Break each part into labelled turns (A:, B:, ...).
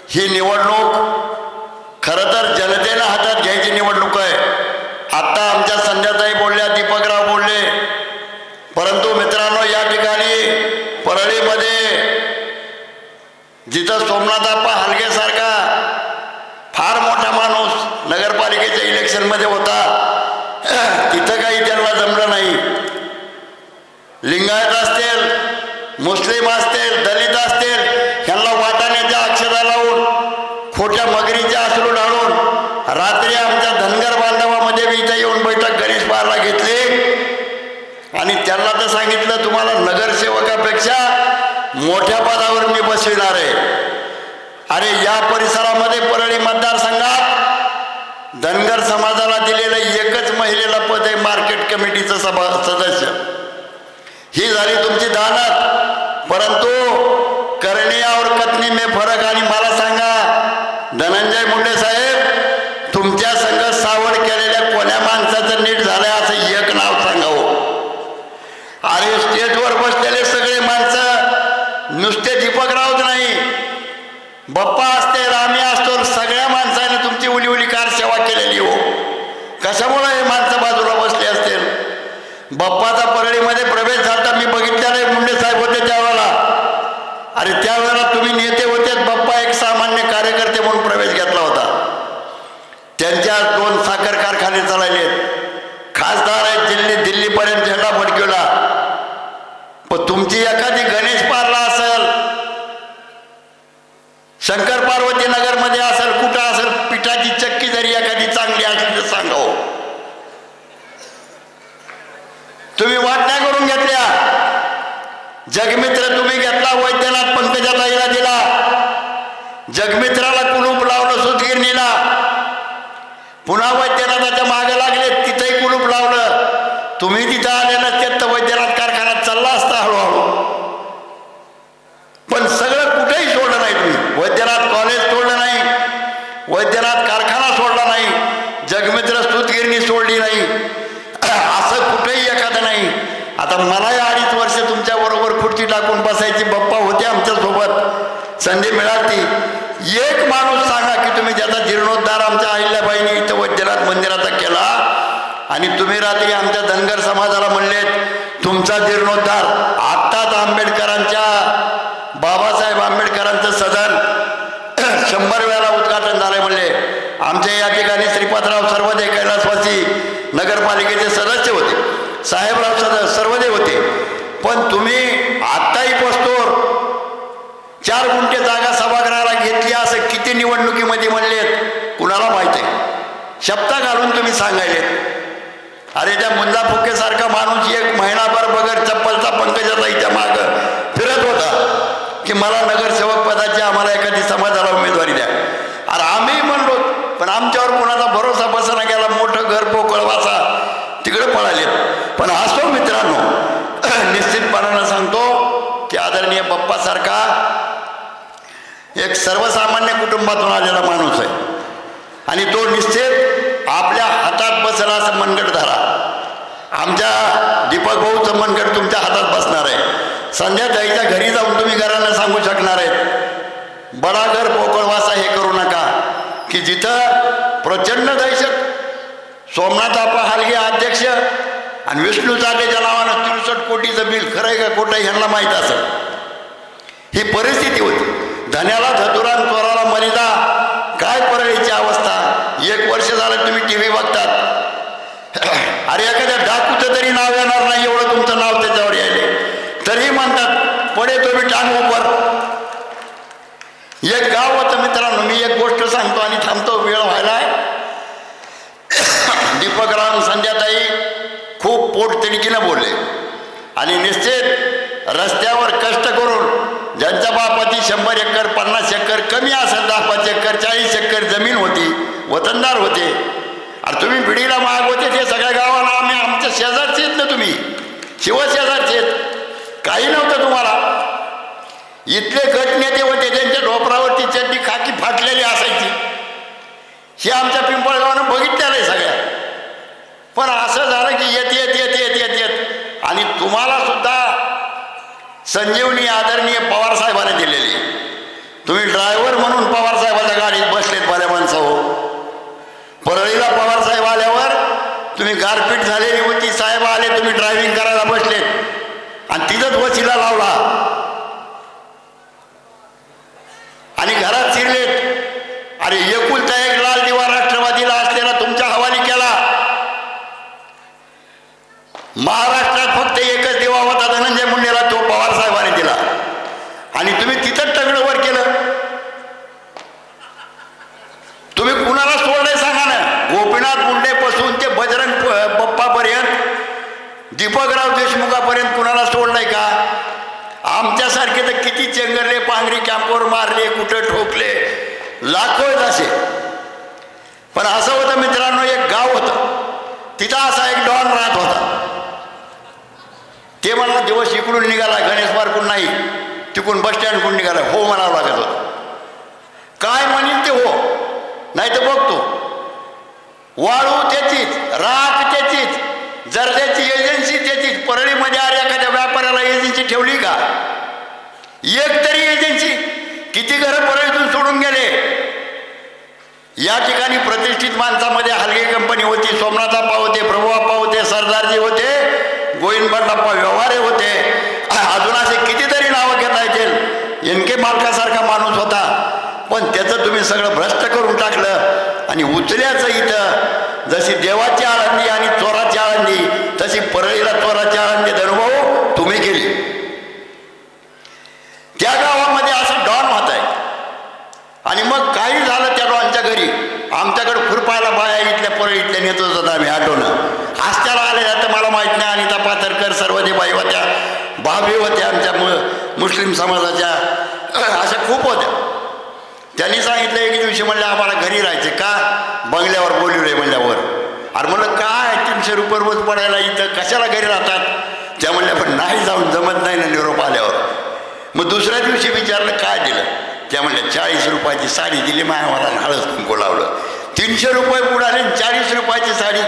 A: ही निवडणूक खरं तर जनतेनं हातात घ्यायची निवडणूक आहे. आत्ता आमच्या संध्याताई बोलल्या, दीपकराव बोलले, परंतु मित्रांनो या ठिकाणी परळीमध्ये जिथं सोमनाथाप्पा हालगेसारखा फार मोठा माणूस नगरपालिकेच्या इलेक्शनमध्ये होता, तिथं काही त्यांना जमलं नाही. लिंगायत असतील, मुस्लिम असतील, दलित असतील, ह्यांना वाटाण्याच्या अक्षता लावून खोट्या मगरीच्या अश्रू ढाळून रात्री आमच्या धनगर बांधवामध्ये मी इथं येऊन बैठक गणेश पारला घेतली आणि त्यांना तर सांगितलं तुम्हाला नगरसेवकापेक्षा मोठ्या पदावर मी बसविणार आहे. अरे या परिसरामध्ये परळी मतदारसंघात धनगर समाजाला दिलेलं एकच महिलेला पद आहे मार्केट कमिटीचं सदस्य. ही झाली तुमची दानत. परंतु करणे और कथनी में फरक. आणि मला सांगा धनंजय मुंडे साहेब, तुमच्या संघ सावड केलेल्या कोण्या माणसाचं नीट झालंय असं एक नाव सांगावं. अरे स्टेजवर बसलेले सगळे माणसं नुसते दीपकरावच नाही, बाप्पा असते, आम्ही असतो, सगळ्या माणसाने तुमची उली उली कार सेवा केलेली हो. कशामुळे हे माणसं बाजूला बसले असतील? बाप्पाचा परळीमध्ये प्रवेश झाला मी बघितलेला आहे, मुंडे साहेब होते त्यावेळेला. अरे त्यावेळेला तुम्ही नेते होते, बाप्पा एक सामान्य कार्यकर्ते म्हणून प्रवेश घेतला होता. त्यांच्या 2 साखर कारखाने चालवलेत, खासदार आहेत, दिल्लीपर्यंत झेंडा फडकवला. पण तुमची एखादी गणेश पारला असेल, शंकर पार्वती नगरमध्ये असेल, कुठं असेल, पिठाची चक्की जरी एखादी चांगली असली तर सांगावं. तुम्ही वाटण्या करून घेतल्या. जगमित्र तुम्ही घेतला, वैद्यनाथ पंकजाताईला दिला. जगमित्राला कुलूप लावलं सुतगिरणीला, पुन्हा वैद्यनाथाच्या मागे लागले, तिथेही कुलूप लावलं. तुम्ही तिथं आले नसते तर वैद्यनाथ कारखान्यात चालला असता हळूहळू. पण सगळं कुठेही सोडलं नाही तुम्ही. वैद्यनाथ कॉलेज सोडलं नाही, वैद्यनाथ कारखाना सोडला नाही, जगमित्र सूतगिरणी सोडली नाही, असं कुठेही एखादं नाही. आता मलाही 2.5 वर्ष तुमच्या बरोबर खुर्ची टाकून बसायची बाप्पा होते आमच्यासोबत, संधी मिळाली. एक माणूस सांगा की तुम्ही ज्याचा जीर्णोद्धार आमच्या अहिल्याबाईंनी इथं वैद्यनाथ मंदिराचा केला आणि तुम्ही रात्री आमच्या धनगर समाजाला म्हणलेत तुमचा जीर्णोद्धार. आत्ताच आंबेडकरांच्या, बाबासाहेब आंबेडकरांचं सदन 100 वेळा उद्घाटन झालंय म्हणले. आमच्या या ठिकाणी श्रीपादराव सर्वदे कैलासवासी नगरपालिकेचे सदस्य होते, साहेबराव सर्वदे होते. पण तुम्ही आत्ताही पोचतोर 4 गुंठे जागा सभागृहाला घेतली असं किती निवडणुकीमध्ये म्हणलेत कुणाला माहित आहे. शब्द घालून तुम्ही सांगायले. अरे त्या मुंजा फुक्केसारखा माणूस 1 महिनाभर बगर चप्पलचा पंकजाताईच्या मागं फिरत होता की मला नगरसेवक पदाची आम्हाला एखादी समाजाला उमेदवारी द्या. अरे आम्ही म्हणलो, पण आमच्यावर कोणाचा भरोसा बसना गेला. मोठं घर पोकळवासा तिकडे पळाले. पण असो मित्रांनो, निश्चितपणानं सांगतो की आदरणीय बाप्पासारखा एक सर्वसामान्य कुटुंबातून आलेला माणूस आहे आणि तो निश्चित आपल्या हातात बसला असं मनगट धरा. आमच्या दीपक भाऊचं मनगट तुमच्या हातात बसणार आहे. संध्याताईच्या घरी जाऊन तुम्ही घरांना सांगू शकणार आहेत बडागर पोकळवासा हे करू नका, की जिथं प्रचंड दहशत, सोमनाथाप्पा हालगे अध्यक्ष आणि विष्णू चाटेच्या नावानं 63 कोटीचं बिल, खरं आहे का खोटं ह्यांना माहीत असेल. ही परिस्थिती होती. धन्याला धतुरा, चोराला मलिदा. काय परळीची अवस्था. 1 वर्ष झालं तुम्ही TV बघतात. अरे एखाद्या डाकूचं तरी नाव येणार नाही, एवढं तुमचं नाव त्याच्यावर यायले. तरी म्हणतात पडे तो मी टांग उपर. एक गाव होतं मित्रांनो, मी एक गोष्ट सांगतो आणि थांबतो, वेळ व्हायलाय. दीपकराव संध्याताई खूप पोटतिडकीनं बोलले आणि निश्चित रस्त्यावर कष्ट करून ज्यांच्या बापाची 100 एकर 50 एकर कमी असेल, 10-5 एकर 40 एकर जमीन होती, वतनदार होते. अरे तुम्ही बिडीला माग होते ते सगळ्या गावाला. आम्ही आमच्या शेजारचेच ना, तुम्ही शिवशेजारचेच, काही नव्हतं तुम्हाला. इथले गटनेते होते, त्यांच्या ढोपरावरती चड्डी खाकी फाटलेली असायची. हे आमच्या पिंपळगावनं बघितलेलं आहे सगळ्या. पण असं झालं की येत येत येत येत येत येत आणि तुम्हाला सुद्धा संजीवनी आदरणीय पवार साहेबांनी दिलेली. तुम्ही ड्रायव्हर म्हणून पवार दिला लावला आणि घरात शिरलेत. अरे एकुलता एक लाल दिवा राष्ट्रवादीला असलेला तुमच्या हवाली केला. महाराष्ट्रात फक्त एकच दिवा होता धनंजय मुंडेला, तो पवार साहेबांनी दिला आणि तुम्ही तिथंच तगडं वर केलं. तुम्ही कुणाला सोडलंय सांगा ना. गोपीनाथ मुंडे पासून ते बजरंग बाप्पापर्यंत, दीपकराव देशमुखापर्यंत कुणाला सोडलंय का? आमच्यासारखे तर किती चेंगरले, पांगरी कॅम्पवर मारले, कुठं ठोकले, लाखो आहेत असे. पण असं होतं मित्रांनो, एक गाव होतं, तिथं असा एक डॉन राहत होता. ते मला दिवस इकडून निघाला, गणेश मार्गून नाही, तिकडून बस स्टँडकडून निघाला, हो म्हणावं लागत होतं. काय म्हणेन ते हो, नाही तर बघतो. वाळू त्याचीच, राख त्याचीच, जर्द्याची एजन्सी त्याचीच. परळीमध्ये आल्या एखाद्या व्यापाऱ्याला एजन्सी ठेवली का? एक तरी एजन्सी? किती घरं परळीतून सोडून गेले. या ठिकाणी प्रतिष्ठित माणसामध्ये हलगे कंपनी होती, सोमनाथाप्पा होते, प्रभुआप्पा होते, सरदारजी होते, गोविंदबाप्पा व्यवहारे होते. अजून असे कितीतरी नावं घेता येतील. एनके मालकासारखा माणूस होता, पण त्याचं तुम्ही सगळं भ्रष्ट करून टाकलं. आणि उचल्याचं इथं जशी देवाची आळंदी आणि चोराची आळंदी, तशी परळीला चोराची आळंदी धनुभाऊ तुम्ही केली. त्या गावामध्ये असा डॉन होत आहे. आणि मग काही झालं त्या डॉनच्या घरी, आमच्याकडे खुरपायला बाया इथल्या परळीतल्या नेत होतात आम्ही आठवणं. आस्त्याला आले तर मला माहीत नाही, अनिता पाथरकर, सर्वदेबाई होत्या, भाभी होत्या आमच्या मुस्लिम समाजाच्या, अशा खूप होत्या. त्यांनी सांगितलं एक दिवशी, म्हणलं आम्हाला घरी राहायचे का? बंगल्यावर बोलू रे म्हणल्यावर. अरे म्हणलं काय 300 रुपये रोज पडायला इथं, कशाला घरी राहतात? त्या म्हणल्या पण नाही, जाऊन जमत नाही ना निरोप आल्यावर. मग दुसऱ्या दिवशी विचारलं काय दिलं? त्या म्हणल्या 40 रुपयाची साडी दिली मायावाला, हळद कुंकू लावलं. 300 रुपये बुडाले, 40 रुपयाची साडी.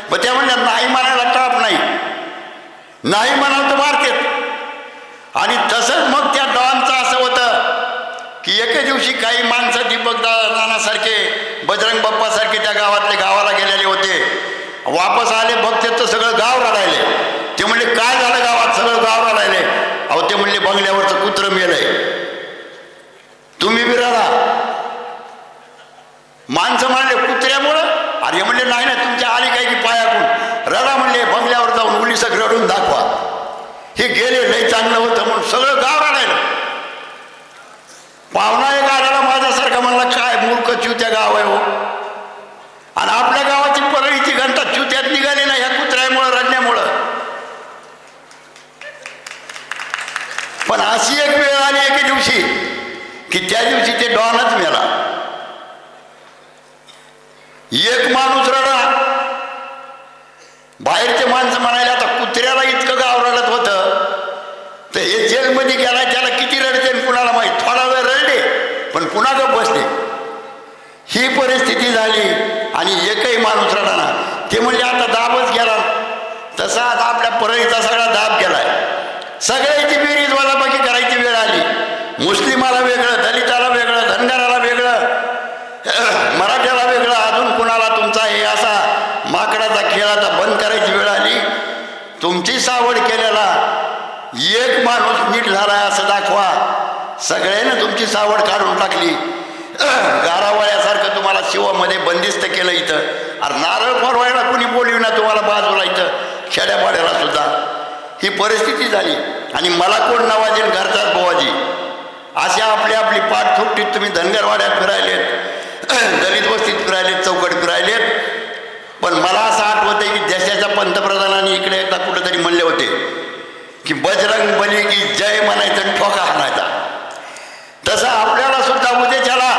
A: मग त्या म्हणल्या नाही म्हणायला टाप नाही, नाही म्हणाल तर मारतेत. आणि तसंच मग त्या डॉनचं असं होतं की एके दिवशी काही माणसं दीपक नानासारखे, बजरंग बाप्पासारखे त्या गावातले गावाला गेलेले होते. वापस आले, बघते तर सगळं गाव रडायले. ते म्हणले काय झालं गावात? सगळं गाव रडायले. अहो ते म्हणले बंगल्यावरचं कुत्रं मेलंय, तुम्ही बी रडा. माणसं म्हणले कुत्र्यामुळं? अरे म्हणले नाही ना, तुमच्या आली काय की पायाकून रडा. म्हणले बंगल्यावर जाऊन उलिसक रडून दाखवा. हे गेले, लय चांगलं होतं म्हणून सगळं गाव रडायलं. पाहुणा एक आलेला माझ्यासारखा, म्हणला काय मूर्ख च्युत्या गाव आहे हो. आणि आपल्या गावाची परळीची घंटा च्युत्यात निघाली ना ह्या कुत्र्यामुळं, रडण्यामुळं. पण अशी एक वेळ आली एके दिवशी की त्या दिवशी ते डॉनच मेला. एक माणूस रडा, बाहेरचे माणसं म्हणाले आता कुत्र्याला इतकं गाव रडत होतं तर हे जेलमध्ये गेला, त्याला किती रडते कुणाला माहीत. थोडा वेळ रडले पण पुन्हा गप बसले. ही परिस्थिती झाली आणि एकही माणूस रडाना. ते म्हणले आता दाबच गेला. तसा आता आपल्या परळीचा सगळा दाब गेलाय. सगळ्याची बेरीज वजाबाकी करायची वेळ आली. मुस्लिमाला वेगळं, दलिताला वेगळं, धनगराला वेगळं, मराठ्याला वेगळं, अजून कुणाला तुमचा हे असा माकडाचा खेळ आता बंद करायची वेळ आली. तुमची सावड केलेला एक माणूस नीट झालाय असं दाखवा. सगळ्यांनी तुमची सावड काढून टाकली. गारावाळ्यासारखं तुम्हाला शिवामध्ये बंदिस्त केलं इथं. अरे नारळ फोडवायला कुणी बोलवी ना तुम्हाला बाजूला इथं खेड्यापाड्याला सुद्धा. ही परिस्थिती झाली. आणि मला कोण नवाजेल घरचाच बोवाजी. असे आपली आपली पाठ थोपटीत तुम्ही धनगरवाड्यात फिरायलेत, दलित वस्तीत फिरायलेत, चौकट फिरायलेत. पण मला असं आठवतं की देशाच्या पंतप्रधानांनी इकडे एकदा कुठेतरी म्हणले होते की बजरंग बली की जय म्हणायचं, ठोका हाणायचा. तसं आपल्याला सुद्धा उद्याच्याला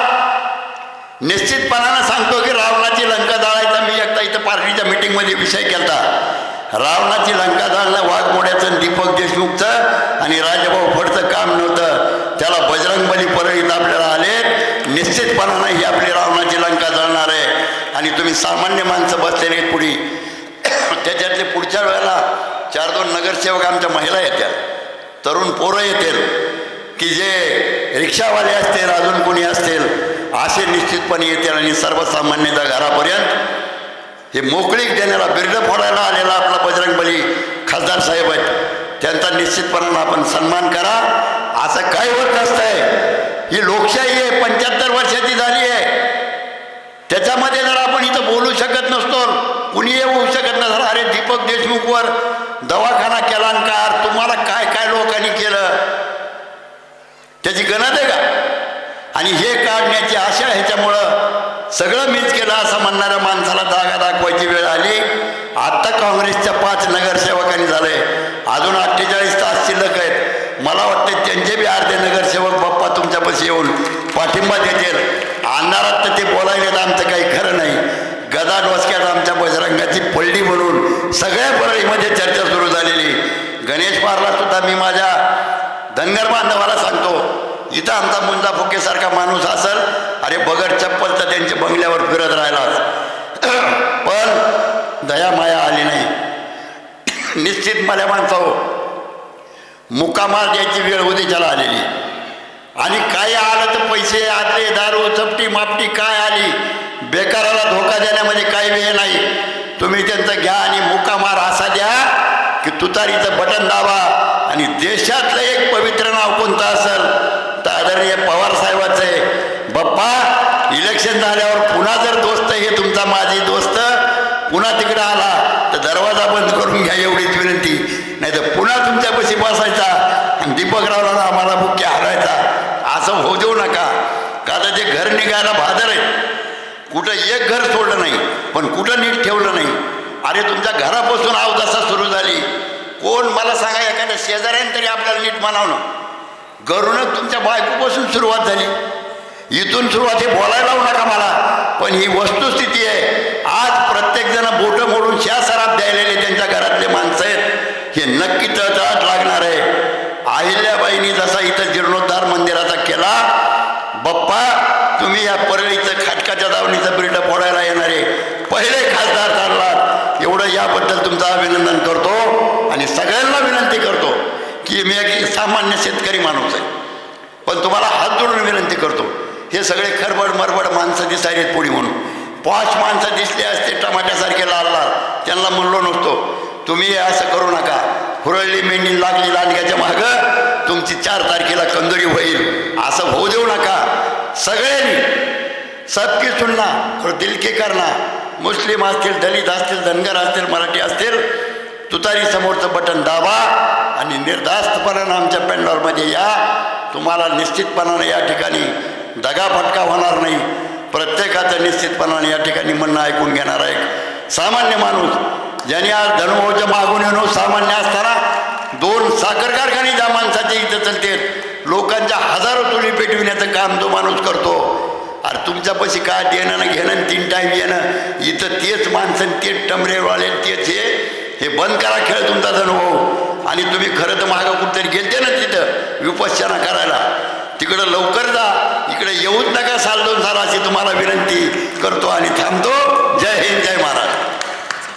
A: निश्चितपणानं सांगतो की रावणाची लंका जाळायचा. मी एकदा इथं पार्टीच्या मिटिंगमध्ये विषय केला. रावणाची लंका जाळणं वाघमोड्याचं, दीपक देशमुखचं आणि राजाभाऊ फडचं काम नव्हतं. त्याला बजरंग बली परळीत आपल्याला आले. निश्चितपणानं ही आपली रावणाची लंका जाळणार आहे. आणि तुम्ही सामान्य माणसं बसलेले पुढे, त्याच्यातले पुढच्या वेळेला 4-2 नगरसेवक आमच्या महिला येतील, तरुण पोरं येतील की जे रिक्षावाले असतील, अजून कोणी असतील, असे निश्चितपणे येतील. आणि सर्वसामान्यच्या घरापर्यंत हे मोकळीक देण्याला, बिर्ड फोडायला आलेला आपला बजरंग बली खासदार साहेब आहेत. त्यांचा निश्चितपणानं आपण सन्मान करा. असं काही होत नसतंय. ही लोकशाही आहे, 75 वर्षाची झाली आहे. त्याच्यामध्ये जर आपण इथं बोलू शकत नसतो, कुणी येऊ शकत नसतं, अरे दीपक देशमुखवर दवाखाना केला का, तुम्हाला काय काय लोकांनी केलं त्याची गणत आहे का? आणि हे काढण्याची आशा ह्याच्यामुळं सगळं मीच केलं असं म्हणणाऱ्या माणसाला जागा दाखवायची वेळ आली. आत्ता काँग्रेसच्या 5 नगरसेवकांनी झालंय, अजून 48 तास शिल्लक आहेत. मला वाटतं त्यांचे बी अर्धे नगरसेवक बाप्पा तुमच्यापाशी येऊन पाठिंबा देतील. अंधारात तर ते बोलायला तर आमचं काही खरं नाही. गदा डोसक्यात आमच्या बजरंगाची पलडी म्हणून सगळ्या परळीमध्ये चर्चा सुरू झालेली. गणेश पारला सुद्धा मी माझ्या धनगर बांधवाला सांगतो, इथं आमचा मुंजा फुकेसारखा माणूस असेल, अरे बगड चप्पल तर त्यांच्या बंगल्यावर फिरत राहिलाच, पण दया माया आली नाही. निश्चित मला माणसाहो मुकामार द्यायची वेळ उद्याच्याला आलेली. आणि काय आलं तर पैसे आदले, दारू, चपटी मापटी काय आली, बेकाराला धोका देण्यामध्ये काही वेळ नाही. तुम्ही त्यांचं घ्या आणि मुकामार असा द्या की तुतारीचं बटन दाबा. आणि देशातलं एक पवित्र नाव कोणतं असेल तर आदरणीय पवार साहेबाचं आहे. बाप्पा इलेक्शन झाल्यावर पुन्हा जर दोस्त हे तुमचा माझी दोस्त पुन्हा तिकडं आला तर दरवाजा बंद करून घ्या, एवढीच विनंती. नाही तर पुन्हा तुमच्यापाशी बसायचा आणि दीपकरावला आम्हाला मुख्य हरायचा, असं होऊ देऊ नका. का तर जे घर निघायला भादर आहे, कुठं एक घर सोडलं नाही, पण कुठं नीट ठेवलं नाही. अरे तुमच्या घरापासून अवदशा सुरू झाली. कोण मला सांगा, एखाद्या शेजाऱ्याने तरी आपल्याला नीट म्हणावं. घरूनच तुमच्या बायकोपासून सुरुवात झाली, इथून सुरुवात. हे बोलायला लावू नका मला, पण ही वस्तुस्थिती आहे. आज प्रत्येकजण बोटं मोडून सराप द्यायलेले त्यांच्या घरातले माणसं आहेत. हे नक्की तळतळाट लागणार आहे. अहिल्याबाईंनी जसा इथं जीर्णोद्धार मंदिराचा केला, बाप्पा तुम्ही या परळीचं खाटकाच्या दावणीचं बिरडं फोडायला येणारे पहिले खासदार ठरलात. एवढं याबद्दल तुमचं अभिनंदन करतो. आणि सगळ्यांना विनंती करतो की मी एक सामान्य शेतकरी माणूस आहे, पण तुम्हाला हात जोडून विनंती करतो, हे सगळे खरबड मरबड माणसं दिसायलेत पुढे म्हणून. पॉश माणसं दिसले असते टमाट्यासारखे लाल लाल, त्यांना म्हणलो नसतो. तुम्ही असं करू नका. हुरळली मेंढी लागली लांडग्याच्या मागं, तुमची 4 तारखेला कंदुरी होईल, असं होऊ देऊ नका. सगळ्यांनी सबकी सुनना और दिल की करना. मुस्लिम असतील, दलित असतील, धनगर असतील, मराठी असतील, तुतारी समोरचं बटन दाबा आणि निर्धास्तपणानं आमच्या पॅन्डॉलमध्ये या. तुम्हाला निश्चितपणानं या ठिकाणी दगाफटका होणार नाही. प्रत्येकाचं निश्चितपणाने या ठिकाणी म्हणणं ऐकून घेणार आहे. सामान्य माणूस ज्याने आज धनुभाऊच्या मागून येऊन सामान्य असताना 2 साखर कारखाने ज्या माणसाचे इथं चालते, लोकांच्या हजारो चुली पेटविण्याचं काम जो माणूस करतो. अरे तुमच्यापाशी काय देणं ना घेणं, 3 टाईम येणं, इथं तेच माणसं, तेच टमरेवाले, तेच हे बंद करा खेळ तुमचा धनुभाऊ. आणि तुम्ही खरं तर मागं कुठेतरी गेलते ना तिथं विपश्यना करायला, तिकडं लवकर जा, इकडे येऊच नका 1-2 साल अशी तुम्हाला विनंती करतो आणि थांबतो. जय हिंद, जय महाराज.